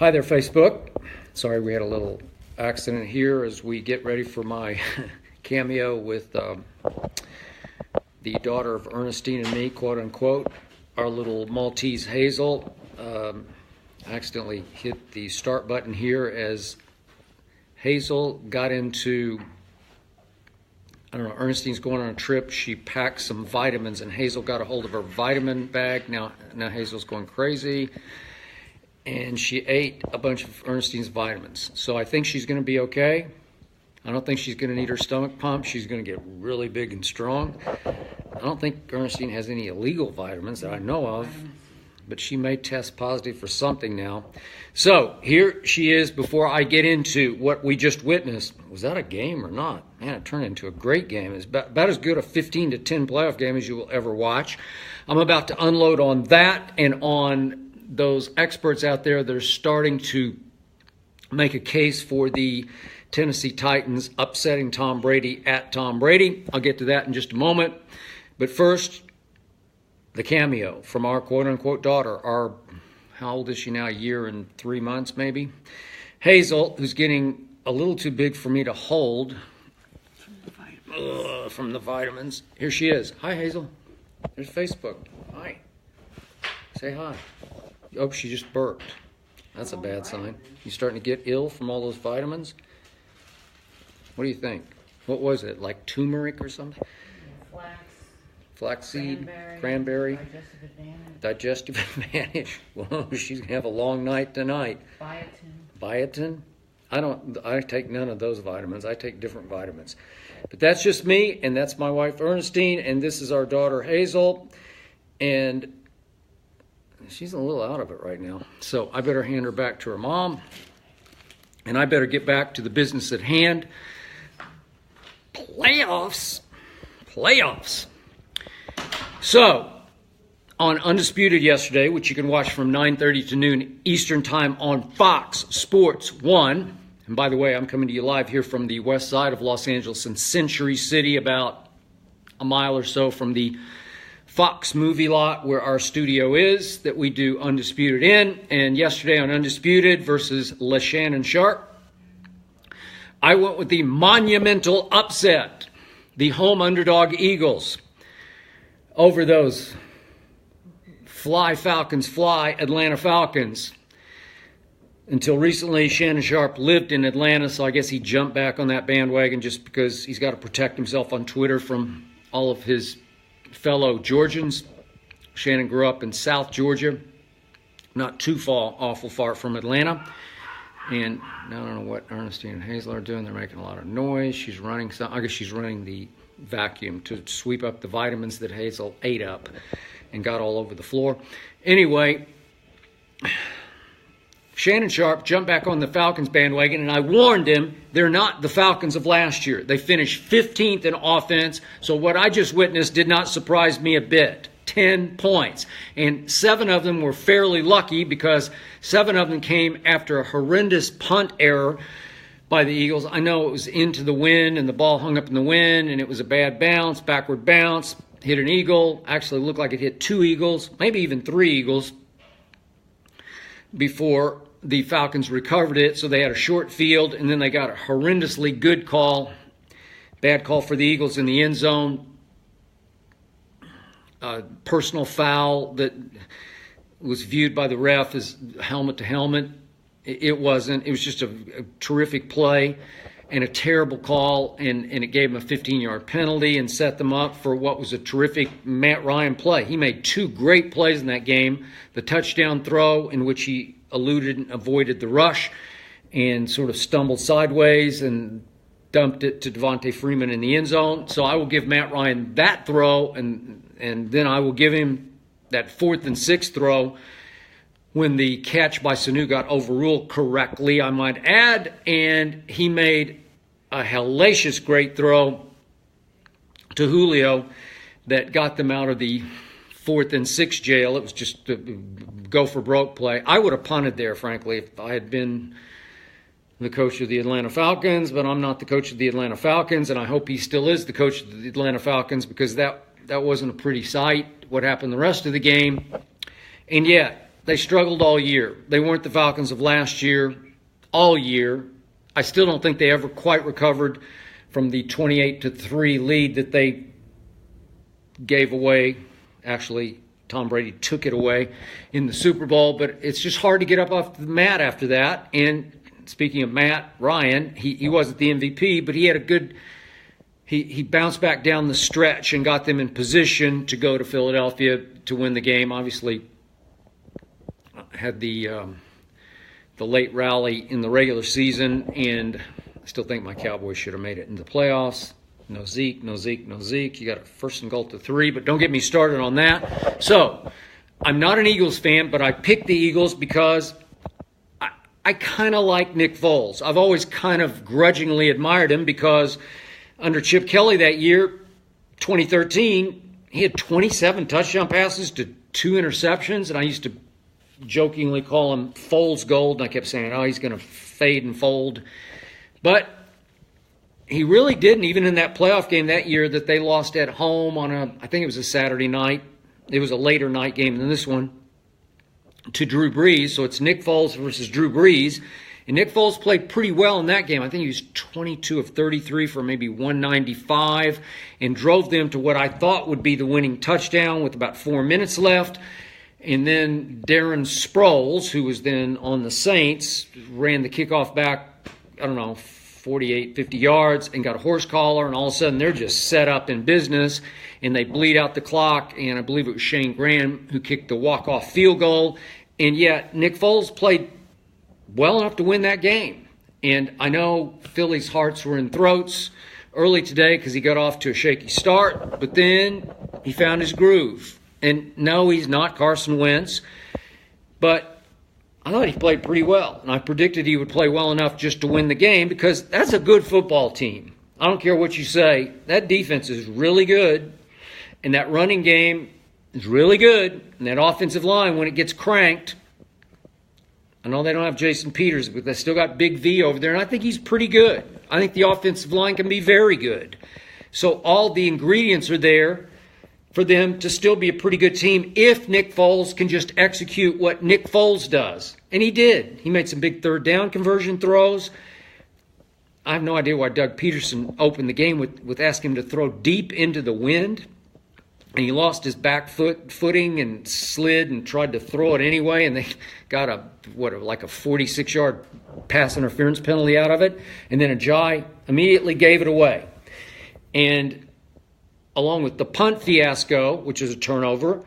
Hi there, Facebook. Sorry we had a little accident here as we get ready for my cameo with the daughter of Ernestine and me, quote unquote. Our little Maltese Hazel accidentally hit the start button here as Hazel got into, I don't know, Ernestine's going on a trip. She packed some vitamins and Hazel got a hold of her vitamin bag. Now Hazel's going crazy. And she ate a bunch of Ernestine's vitamins. So I think she's going to be okay. I don't think she's going to need her stomach pumped. She's going to get really big and strong. I don't think Ernestine has any illegal vitamins that I know of, but she may test positive for something now. So here she is before I get into what we just witnessed. Was that a game or not? Man, it turned into a great game. It's about as good a 15-10 playoff game as you will ever watch. I'm about to unload on that and on those experts out there that are starting to make a case for the Tennessee Titans upsetting Tom Brady at Tom Brady. I'll get to that in just a moment. But first, the cameo from our quote-unquote daughter, our, how old is she now, a year and 3 months maybe? Hazel, who's getting a little too big for me to hold from the vitamins. Here she is. Hi, Hazel. There's Facebook. Hi. Say hi. Oh, she just burped. That's a bad sign. You starting to get ill from all those vitamins? What do you think? What was it, like turmeric or something? Flaxseed, cranberry, digestive advantage. Whoa, she's going to have a long night tonight. Biotin? I take none of those vitamins. I take different vitamins. But that's just me, and that's my wife Ernestine, and this is our daughter Hazel. And she's a little out of it right now. So I better hand her back to her mom. And I better get back to the business at hand. Playoffs. So, on Undisputed yesterday, which you can watch from 9:30 to noon Eastern Time on Fox Sports 1. And by the way, I'm coming to you live here from the west side of Los Angeles in Century City, about a mile or so from the Fox movie lot where our studio is that we do Undisputed in. And yesterday on Undisputed versus LeShannon Sharp, I went with the monumental upset, the home underdog Eagles over those fly Falcons, fly Atlanta Falcons. Until recently, Shannon Sharp lived in Atlanta, so I guess he jumped back on that bandwagon just because he's got to protect himself on Twitter from all of his fellow Georgians. Shannon grew up in South Georgia, not too awful far from Atlanta. And I don't know what Ernestine and Hazel are doing. They're making a lot of noise. She's running I guess she's running the vacuum to sweep up the vitamins that Hazel ate up and got all over the floor. Anyway, Shannon Sharp jumped back on the Falcons bandwagon, and I warned him they're not the Falcons of last year. They finished 15th in offense, so what I just witnessed did not surprise me a bit. 10 points. And 7 of them were fairly lucky because 7 of them came after a horrendous punt error by the Eagles. I know it was into the wind, and the ball hung up in the wind, and it was a bad bounce, backward bounce, hit an Eagle. Actually looked like it hit 2 Eagles, maybe even 3 Eagles, before the Falcons recovered it. So they had a short field, and then they got a horrendously good call, bad call for the Eagles in the end zone. Personal foul that was viewed by the ref as helmet to helmet. It wasn't. It was just a terrific play and a terrible call, and it gave him a 15-yard penalty and set them up for what was a terrific Matt Ryan play. He made 2 great plays in that game. The touchdown throw, in which he eluded and avoided the rush and sort of stumbled sideways and dumped it to Devontae Freeman in the end zone. So I will give Matt Ryan that throw, and then I will give him that 4th and 6 throw when the catch by Sanu got overruled correctly, I might add, and he made a hellacious great throw to Julio that got them out of the 4th and 6 jail. It was just a go-for-broke play. I would have punted there, frankly, if I had been the coach of the Atlanta Falcons, but I'm not the coach of the Atlanta Falcons, and I hope he still is the coach of the Atlanta Falcons, because that wasn't a pretty sight, what happened the rest of the game. And yet, they struggled all year. They weren't the Falcons of last year, all year. I still don't think they ever quite recovered from the 28-3 lead that they gave away. Actually, Tom Brady took it away in the Super Bowl, but it's just hard to get up off the mat after that. And speaking of Matt Ryan, he wasn't the MVP, but he had a good – he bounced back down the stretch and got them in position to go to Philadelphia to win the game. Obviously, had the late rally in the regular season, and I still think my Cowboys should have made it into the playoffs. No Zeke, no Zeke, no Zeke. You got a first and goal to 3, but don't get me started on that. So, I'm not an Eagles fan, but I picked the Eagles because I kind of like Nick Foles. I've always kind of grudgingly admired him because under Chip Kelly that year, 2013, he had 27 touchdown passes to 2 interceptions, and I used to jokingly call him Foles Gold, and I kept saying, oh, he's going to fade and fold. But he really didn't, even in that playoff game that year that they lost at home on I think it was a Saturday night. It was a later night game than this one, to Drew Brees. So it's Nick Foles versus Drew Brees. And Nick Foles played pretty well in that game. I think he was 22 of 33 for maybe 195 and drove them to what I thought would be the winning touchdown with about 4 minutes left. And then Darren Sproles, who was then on the Saints, ran the kickoff back, 48, 50 yards and got a horse collar, and all of a sudden they're just set up in business, and they bleed out the clock, and I believe it was Shane Graham who kicked the walk-off field goal, and yet Nick Foles played well enough to win that game. And I know Philly's hearts were in throats early today because he got off to a shaky start, but then he found his groove. And no, he's not Carson Wentz, but I thought he played pretty well, and I predicted he would play well enough just to win the game because that's a good football team. I don't care what you say. That defense is really good, and that running game is really good, and that offensive line, when it gets cranked, I know they don't have Jason Peters, but they still got Big V over there, and I think he's pretty good. I think the offensive line can be very good. So all the ingredients are there for them to still be a pretty good team if Nick Foles can just execute what Nick Foles does. And he did. He made some big third down conversion throws. I have no idea why Doug Peterson opened the game with asking him to throw deep into the wind. And he lost his back footing and slid and tried to throw it anyway. And they got a 46-yard pass interference penalty out of it. And then Ajayi immediately gave it away. And along with the punt fiasco, which is a turnover,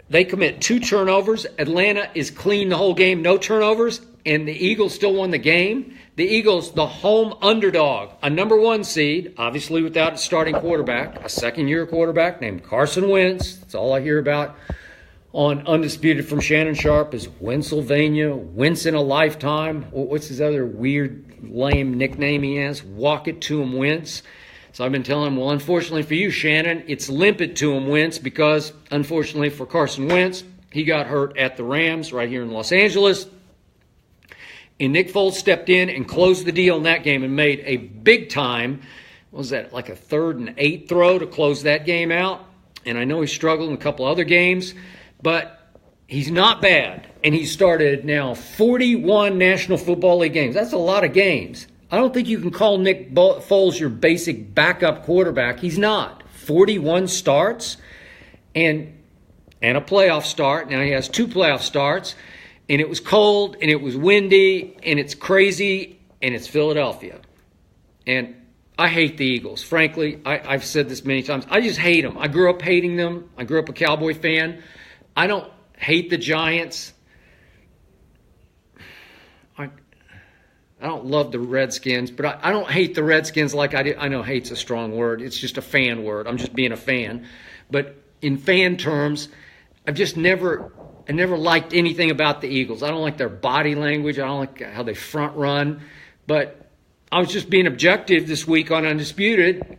they commit 2 turnovers. Atlanta is clean the whole game, no turnovers, and the Eagles still won the game. The Eagles, the home underdog, a number 1 seed, obviously without a starting quarterback, a second-year quarterback named Carson Wentz. That's all I hear about on Undisputed from Shannon Sharp is Pennsylvania, Wentz in a lifetime. What's his other weird, lame nickname he has? Walk it to him, Wentz. So I've been telling him, well, unfortunately for you, Shannon, it's limp it to him, Wentz, because unfortunately for Carson Wentz, he got hurt at the Rams right here in Los Angeles. And Nick Foles stepped in and closed the deal in that game and made a big-time, what was that, like a 3rd and 8 throw to close that game out. And I know he struggled in a couple other games, but he's not bad. And he started now 41 National Football League games. That's a lot of games. I don't think you can call Nick Foles your basic backup quarterback. He's not. 41 starts and a playoff start. Now he has 2 playoff starts, and it was cold, and it was windy, and it's crazy, and it's Philadelphia. And I hate the Eagles. Frankly, I've said this many times. I just hate them. I grew up hating them. I grew up a Cowboy fan. I don't hate the Giants. I don't love the Redskins, but I don't hate the Redskins like I did. I know hate's a strong word. It's just a fan word. I'm just being a fan. But in fan terms, I never liked anything about the Eagles. I don't like their body language. I don't like how they front run. But I was just being objective this week on Undisputed.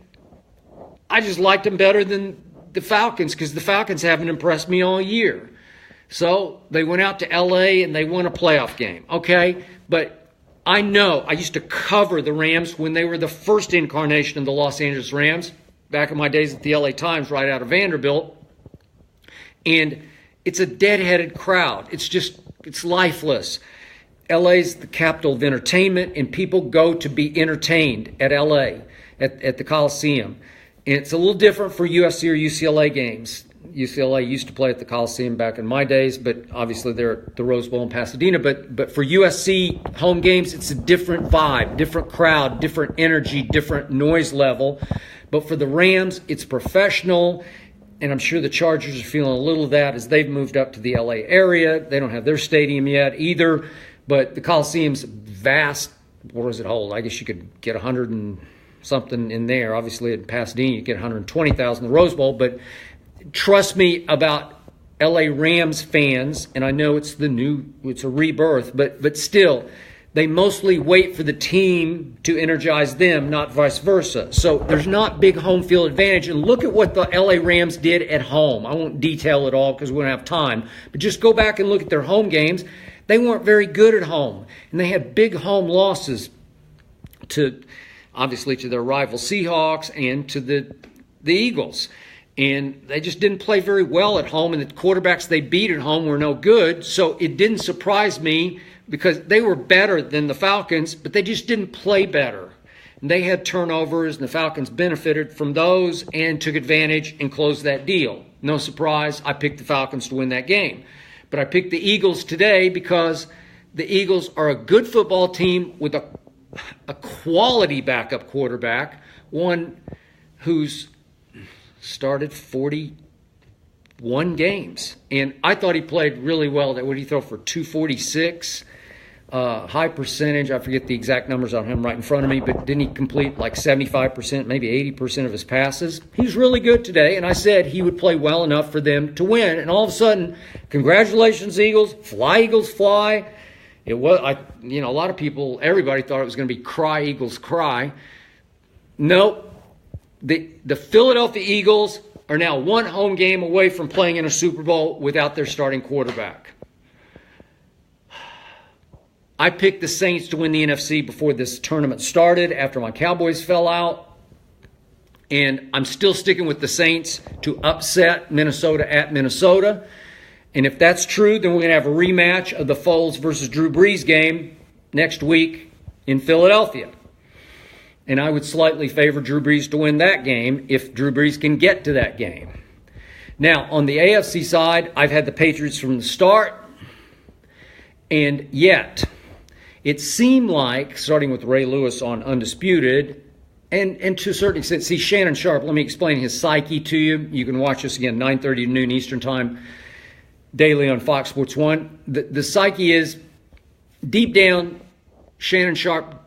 I just liked them better than the Falcons because the Falcons haven't impressed me all year. So they went out to L.A. and they won a playoff game. Okay, but I know I used to cover the Rams when they were the first incarnation of the Los Angeles Rams back in my days at the LA Times right out of Vanderbilt. And it's a deadheaded crowd. It's lifeless. LA's the capital of entertainment, and people go to be entertained at LA, at the Coliseum. And it's a little different for USC or UCLA games. UCLA used to play at the Coliseum back in my days, but obviously they're at the Rose Bowl in Pasadena. But for USC home games, it's a different vibe, different crowd, different energy, different noise level. But for the Rams, it's professional, and I'm sure the Chargers are feeling a little of that as they've moved up to the LA area. They don't have their stadium yet either, but the Coliseum's vast. What does it hold? I guess you could get 100 and something in there. Obviously, in Pasadena, you get 120,000 in the Rose Bowl, but trust me about LA Rams fans, and I know it's a rebirth, but still, they mostly wait for the team to energize them, not vice versa. So there's not big home field advantage. And look at what the LA Rams did at home. I won't detail it all because we don't have time, but just go back and look at their home games. They weren't very good at home, and they had big home losses obviously to their rival Seahawks and to the Eagles. And they just didn't play very well at home, and the quarterbacks they beat at home were no good. So it didn't surprise me because they were better than the Falcons, but they just didn't play better. And they had turnovers, and the Falcons benefited from those and took advantage and closed that deal. No surprise, I picked the Falcons to win that game. But I picked the Eagles today because the Eagles are a good football team with a quality backup quarterback, one who's started 41 games. And I thought he played really well. What did he throw for? 246? High percentage. I forget the exact numbers on him right in front of me, but didn't he complete like 75%, maybe 80% of his passes? He's really good today, and I said he would play well enough for them to win. And all of a sudden, congratulations, Eagles. Fly, Eagles, fly. It was, a lot of people, everybody thought it was going to be cry, Eagles, cry. Nope. The Philadelphia Eagles are now one home game away from playing in a Super Bowl without their starting quarterback. I picked the Saints to win the NFC before this tournament started, after my Cowboys fell out. And I'm still sticking with the Saints to upset Minnesota at Minnesota. And if that's true, then we're going to have a rematch of the Foles versus Drew Brees game next week in Philadelphia. And I would slightly favor Drew Brees to win that game if Drew Brees can get to that game. Now, on the AFC side, I've had the Patriots from the start. And yet, it seemed like, starting with Ray Lewis on Undisputed, and to a certain extent, see Shannon Sharp, let me explain his psyche to you. You can watch this again, 9:30 to noon Eastern Time, daily on Fox Sports 1. The psyche is, deep down, Shannon Sharp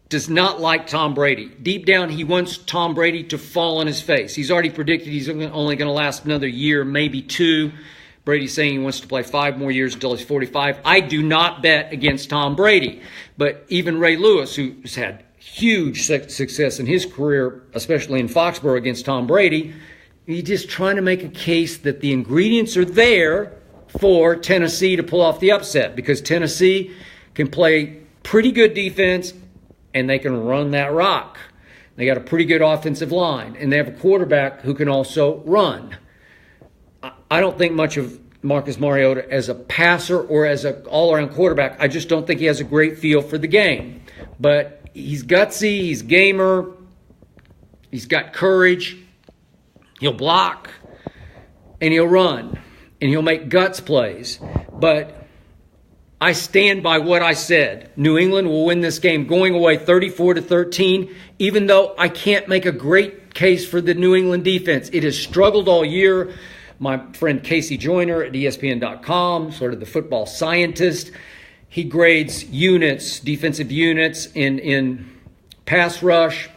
does not like Tom Brady. Deep down, he wants Tom Brady to fall on his face. He's already predicted he's only going to last another year, maybe two. Brady's saying he wants to play 5 more years until he's 45. I do not bet against Tom Brady. But even Ray Lewis, who's had huge success in his career, especially in Foxborough against Tom Brady, he's just trying to make a case that the ingredients are there for Tennessee to pull off the upset, because Tennessee can play pretty good defense and they can run that rock. They got a pretty good offensive line, and they have a quarterback who can also run. I don't think much of Marcus Mariota as a passer or as an all-around quarterback. I just don't think he has a great feel for the game. But he's gutsy, he's gamer, he's got courage, he'll block, and he'll run, and he'll make guts plays. But I stand by what I said. New England will win this game going away 34-13, even though I can't make a great case for the New England defense. It has struggled all year. My friend Casey Joyner at ESPN.com, sort of the football scientist, he grades units, defensive units in pass rush,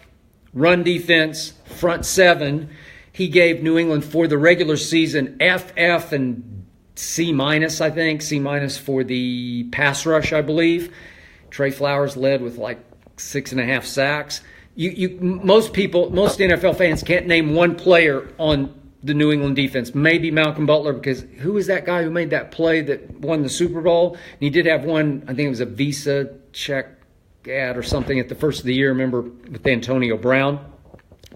run defense, front seven. He gave New England for the regular season F, and C-, I think. C- for the pass rush, I believe. Trey Flowers led with like 6.5 sacks. Most NFL fans can't name one player on the New England defense. Maybe Malcolm Butler, because who was that guy who made that play that won the Super Bowl? And he did have one, I think it was a Visa check ad or something at the first of the year, remember, with Antonio Brown.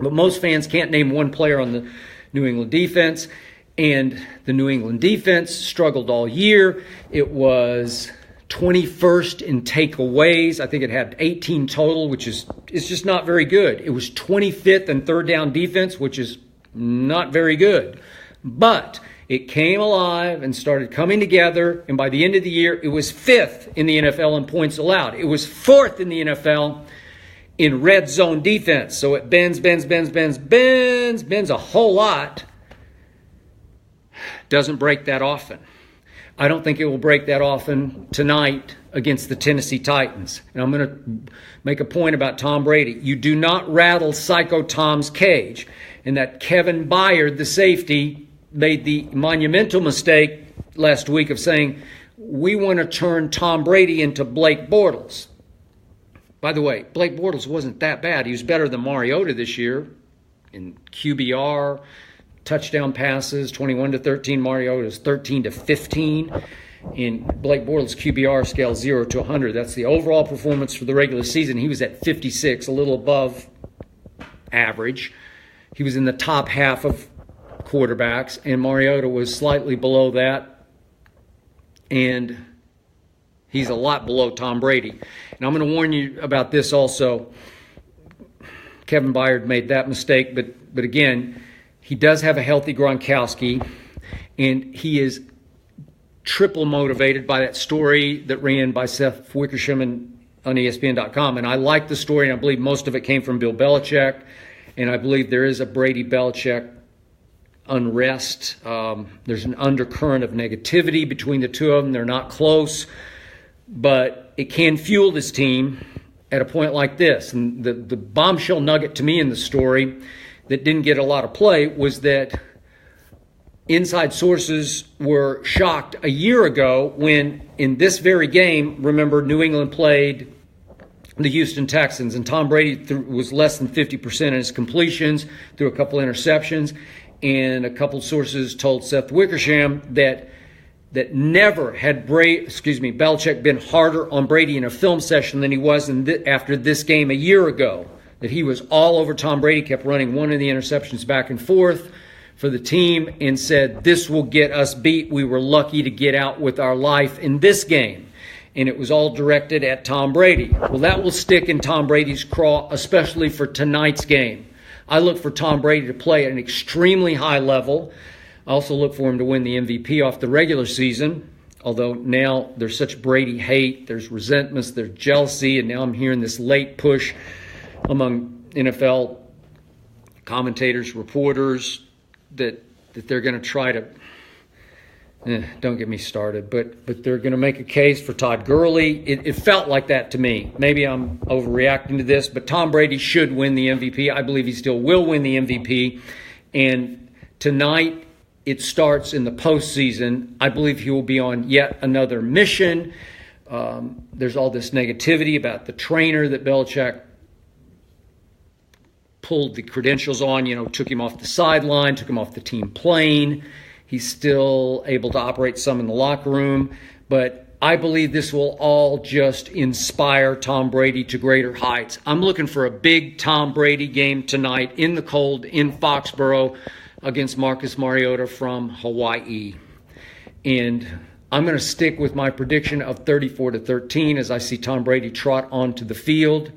But most fans can't name one player on the New England defense. And the New England defense struggled all year. It was 21st in takeaways. I think it had 18 total, which is just not very good. It was 25th in third down defense, which is not very good. But it came alive and started coming together, and by the end of the year, it was 5th in the NFL in points allowed. It was 4th in the NFL in red zone defense. So it bends a whole lot. Doesn't break that often. I don't think it will break that often tonight against the Tennessee Titans. And I'm going to make a point about Tom Brady. You do not rattle Psycho Tom's cage. And that Kevin Byard, the safety, made the monumental mistake last week of saying, we want to turn Tom Brady into Blake Bortles. By the way, Blake Bortles wasn't that bad. He was better than Mariota this year in QBR, touchdown passes, 21-13. Mariota's 13-15. In Blake Bortles' QBR scale 0 to 100. That's the overall performance for the regular season. He was at 56, a little above average. He was in the top half of quarterbacks, and Mariota was slightly below that. And he's a lot below Tom Brady. And I'm going to warn you about this also. Kevin Byard made that mistake, but again, he does have a healthy Gronkowski, and he is triple motivated by that story that ran by Seth Wickersham on ESPN.com. And I like the story, and I believe most of it came from Bill Belichick. And I believe there is a Brady-Belichick unrest. There's an undercurrent of negativity between the two of them. They're not close, but it can fuel this team at a point like this. And the bombshell nugget to me in the story that didn't get a lot of play was that inside sources were shocked a year ago when in this very game, remember, New England played the Houston Texans, and Tom Brady was less than 50% in his completions, threw a couple interceptions, and a couple sources told Seth Wickersham that never had Belichick been harder on Brady in a film session than he was after this game a year ago. That he was all over Tom Brady, kept running one of the interceptions back and forth for the team, and said, this will get us beat. We were lucky to get out with our life in this game. And it was all directed at Tom Brady. Well, that will stick in Tom Brady's craw, especially for tonight's game. I look for Tom Brady to play at an extremely high level. I also look for him to win the MVP off the regular season, although now there's such Brady hate, there's resentments, there's jealousy, and now I'm hearing this late push among NFL commentators, reporters, that they're going to try to, don't get me started, but they're going to make a case for Todd Gurley. It felt like that to me. Maybe I'm overreacting to this, but Tom Brady should win the MVP. I believe he still will win the MVP. And tonight, it starts in the postseason. I believe he will be on yet another mission. There's all this negativity about the trainer that Belichick pulled the credentials on, took him off the sideline, took him off the team plane. He's still able to operate some in the locker room. But I believe this will all just inspire Tom Brady to greater heights. I'm looking for a big Tom Brady game tonight in the cold in Foxborough against Marcus Mariota from Hawaii. And I'm going to stick with my prediction of 34-13 as I see Tom Brady trot onto the field.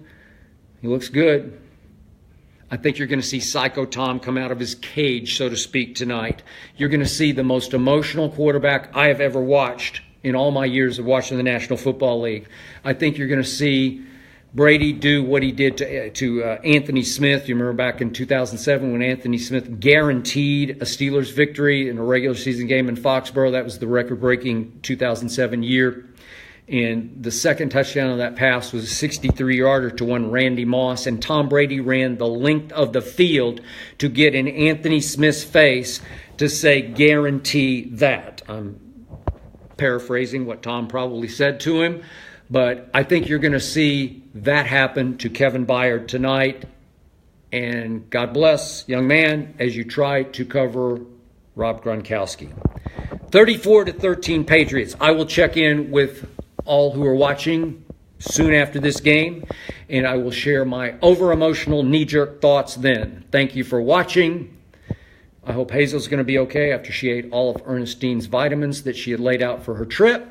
He looks good. I think you're going to see Psycho Tom come out of his cage, so to speak, tonight. You're going to see the most emotional quarterback I have ever watched in all my years of watching the National Football League. I think you're going to see Brady do what he did to Anthony Smith. You remember back in 2007 when Anthony Smith guaranteed a Steelers victory in a regular season game in Foxborough. That was the record-breaking 2007 year. And the second touchdown of that pass was a 63-yarder to one Randy Moss. And Tom Brady ran the length of the field to get in Anthony Smith's face to say, guarantee that. I'm paraphrasing what Tom probably said to him. But I think you're going to see that happen to Kevin Byard tonight. And God bless, young man, as you try to cover Rob Gronkowski. 34-13 Patriots. I will check in with all who are watching soon after this game, and I will share my over-emotional knee-jerk thoughts then. Thank you for watching. I hope Hazel's going to be okay after she ate all of Ernestine's vitamins that she had laid out for her trip.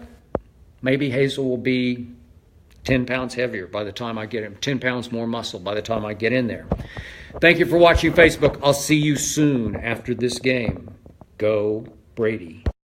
Maybe Hazel will be 10 pounds heavier by the time I get him, 10 pounds more muscle by the time I get in there. Thank you for watching Facebook. I'll see you soon after this game. Go Brady.